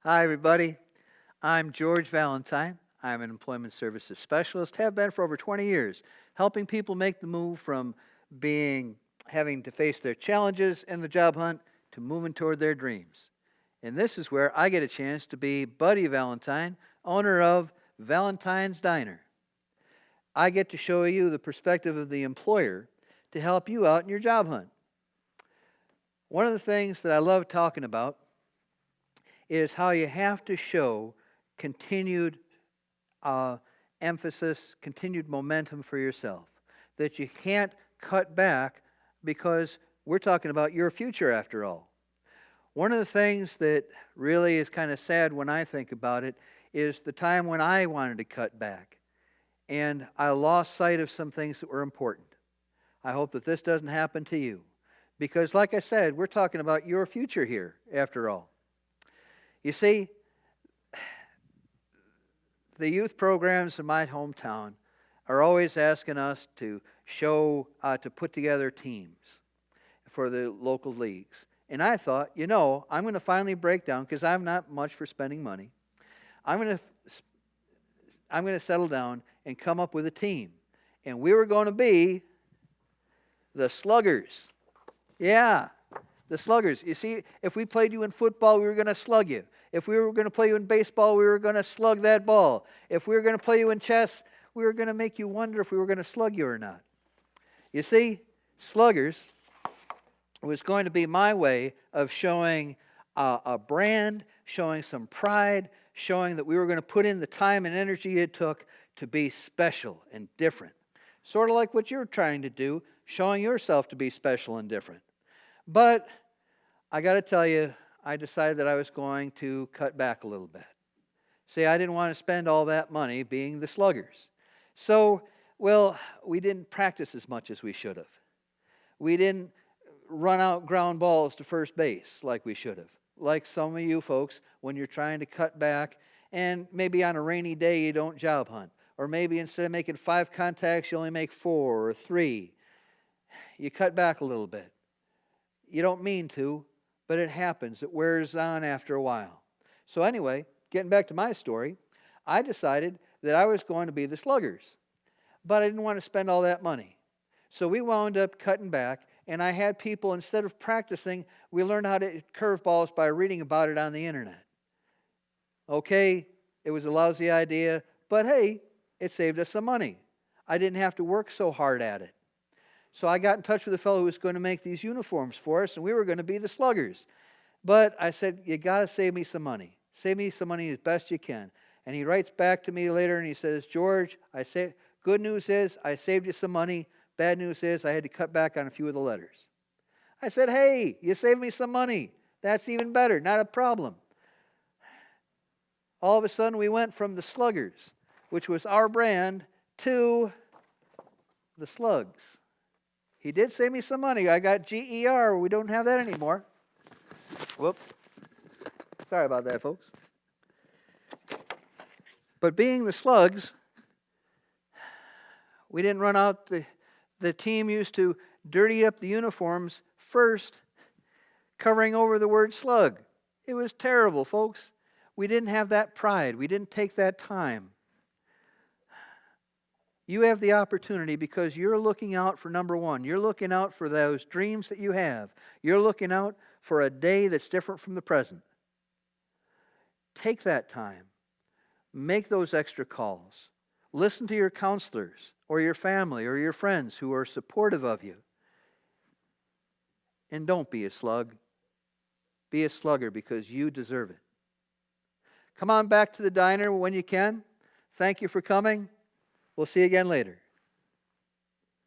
Hi, everybody. I'm George Valentine. I'm an employment services specialist, have been for over 20 years, helping people make the move from having to face their challenges in the job hunt to moving toward their dreams. And this is where I get a chance to be Buddy Valentine, owner of Valentine's Diner. I get to show you the perspective of the employer to help you out in your job hunt. One of the things that I love talking about is how you have to show continued emphasis, continued momentum for yourself. That you can't cut back because we're talking about your future after all. One of the things that really is kind of sad when I think about it is the time when I wanted to cut back. And I lost sight of some things that were important. I hope that this doesn't happen to you. Because like I said, we're talking about your future here after all. You see, the youth programs in my hometown are always asking us to to put together teams for the local leagues. And I thought, I'm going to finally break down, because I'm not much for spending money. I'm going to settle down and come up with a team. And we were going to be the Sluggers. Yeah, the Sluggers. You see, if we played you in football, we were going to slug you. If we were going to play you in baseball, we were going to slug that ball. If we were going to play you in chess, we were going to make you wonder if we were going to slug you or not. You see, Sluggers was going to be my way of showing a brand, showing some pride, showing that we were going to put in the time and energy it took to be special and different. Sort of like what you're trying to do, showing yourself to be special and different. But I got to tell you, I decided that I was going to cut back a little bit. See, I didn't want to spend all that money being the Sluggers. So, we didn't practice as much as we should have. We didn't run out ground balls to first base like we should have. Like some of you folks, when you're trying to cut back, and maybe on a rainy day you don't job hunt. Or maybe instead of making 5 contacts, you only make 4 or 3. You cut back a little bit. You don't mean to, but it happens. It wears on after a while. So anyway, getting back to my story, I decided that I was going to be the Sluggers. But I didn't want to spend all that money. So we wound up cutting back, and I had people, instead of practicing, we learned how to hit curveballs by reading about it on the internet. Okay, it was a lousy idea, but hey, it saved us some money. I didn't have to work so hard at it. So I got in touch with a fellow who was going to make these uniforms for us, and we were going to be the Sluggers. But I said, you got to save me some money. Save me some money as best you can. And he writes back to me later, and he says, George, good news is I saved you some money. Bad news is I had to cut back on a few of the letters. I said, hey, you saved me some money. That's even better. Not a problem. All of a sudden, we went from the Sluggers, which was our brand, to the Slugs. He did save me some money. I got GER. We don't have that anymore. Whoop. Sorry about that, folks. But being the Slugs, we didn't run out. The team used to dirty up the uniforms first, covering over the word slug. It was terrible, folks. We didn't have that pride. We didn't take that time. You have the opportunity because you're looking out for number one. You're looking out for those dreams that you have. You're looking out for a day that's different from the present. Take that time. Make those extra calls. Listen to your counselors or your family or your friends who are supportive of you. And don't be a slug. Be a slugger because you deserve it. Come on back to the diner when you can. Thank you for coming. We'll see you again later.